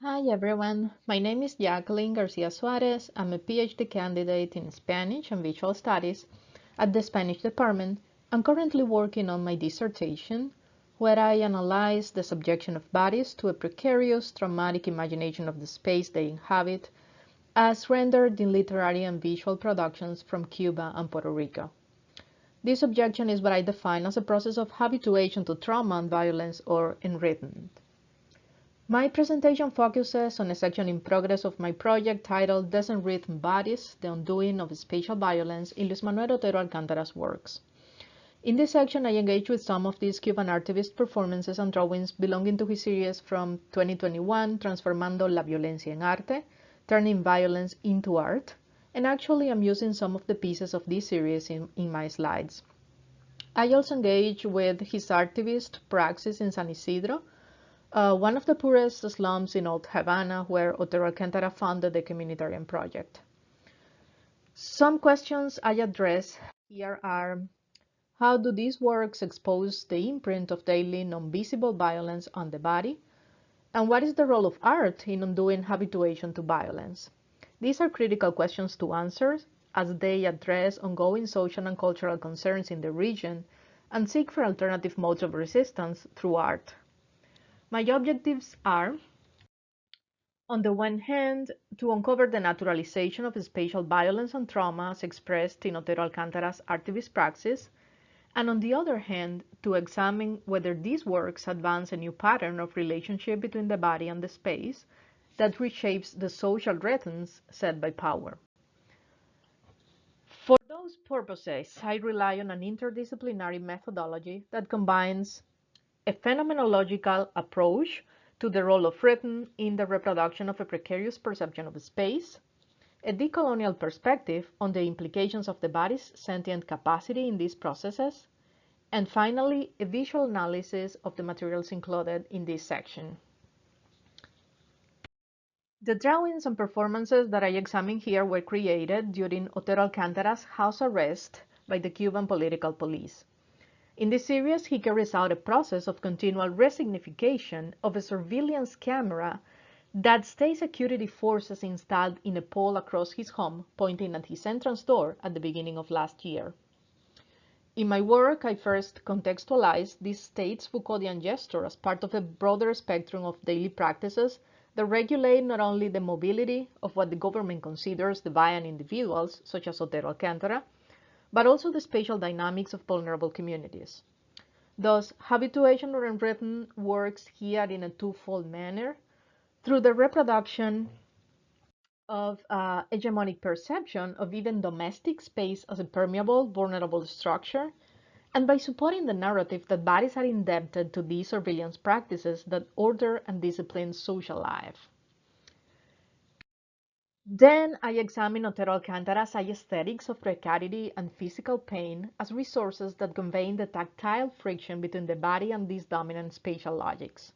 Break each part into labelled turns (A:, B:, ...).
A: Hi everyone, my name is Jacqueline Garcia Suarez. I'm a PhD candidate in Spanish and Visual Studies at the Spanish department. I'm currently working on my dissertation, where I analyze the subjection of bodies to a precarious, traumatic imagination of the space they inhabit, as rendered in literary and visual productions from Cuba and Puerto Rico. This subjection is what I define as a process of habituation to trauma and violence or enrhythment. My presentation focuses on a section in progress of my project titled Desenrhythm Bodies, the Undoing of Spatial Violence in Luis Manuel Otero Alcántara's works. In this section, I engage with some of these Cuban artivist performances and drawings belonging to his series from 2021, Transformando la violencia en arte, turning violence into art, and actually I'm using some of the pieces of this series in my slides. I also engage with his artivist praxis in San Isidro, one of the poorest slums in Old Havana, where Otero Alcántara founded the communitarian project. Some questions I address here are: how do these works expose the imprint of daily non-visible violence on the body? And what is the role of art in undoing habituation to violence? These are critical questions to answer, as they address ongoing social and cultural concerns in the region and seek for alternative modes of resistance through art. My objectives are, on the one hand, to uncover the naturalization of spatial violence and trauma as expressed in Otero Alcántara's artivist praxis, and on the other hand, to examine whether these works advance a new pattern of relationship between the body and the space that reshapes the social rhythms set by power. For those purposes, I rely on an interdisciplinary methodology that combines a phenomenological approach to the role of rhythm in the reproduction of a precarious perception of space, a decolonial perspective on the implications of the body's sentient capacity in these processes, and finally, a visual analysis of the materials included in this section. The drawings and performances that I examine here were created during Otero Alcántara's house arrest by the Cuban political police. In this series, he carries out a process of continual resignification of a surveillance camera that state security forces installed in a pole across his home, pointing at his entrance door at the beginning of last year. In my work, I first contextualize this state's Foucauldian gesture as part of a broader spectrum of daily practices that regulate not only the mobility of what the government considers deviant individuals, such as Otero Alcántara, but also the spatial dynamics of vulnerable communities. Thus, habituation or enrhythment works here in a twofold manner, through the reproduction of hegemonic perception of even domestic space as a permeable, vulnerable structure, and by supporting the narrative that bodies are indebted to these surveillance practices that order and discipline social life. Then I examine Otero Alcántara's aesthetics of precarity and physical pain as resources that convey the tactile friction between the body and these dominant spatial logics.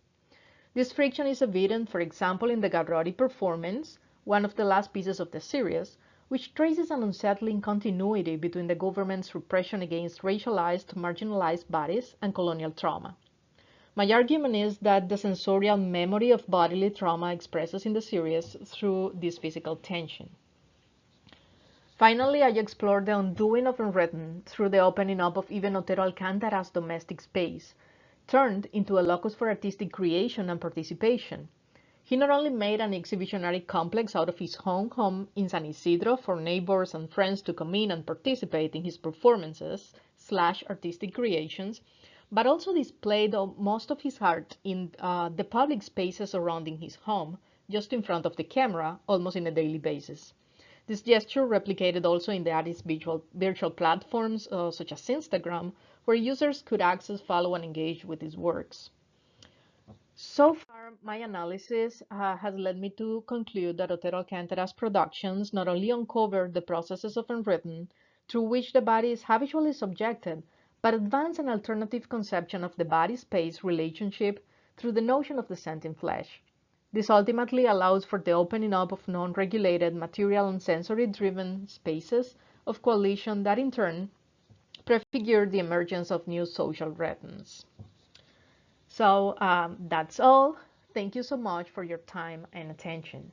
A: This friction is evident, for example, in the Garrotti performance, one of the last pieces of the series, which traces an unsettling continuity between the government's repression against racialized, marginalized bodies and colonial trauma. My argument is that the sensorial memory of bodily trauma expresses in the series through this physical tension. Finally, I explore the undoing of enrhythment through the opening up of even Otero Alcántara's domestic space, turned into a locus for artistic creation and participation. He not only made an exhibitionary complex out of his home in San Isidro for neighbors and friends to come in and participate in his performances/artistic creations, but also displayed most of his art in the public spaces surrounding his home, just in front of the camera, almost on a daily basis. This gesture replicated also in the artist's virtual platforms such as Instagram, where users could access, follow, and engage with his works. So far, my analysis has led me to conclude that Otero Alcántara's productions not only uncover the processes of enrhythment through which the body is habitually subjected, but advance an alternative conception of the body-space relationship through the notion of the sentient flesh. This ultimately allows for the opening up of non-regulated material and sensory-driven spaces of coalition that in turn prefigure the emergence of new social rhythms. So that's all. Thank you so much for your time and attention.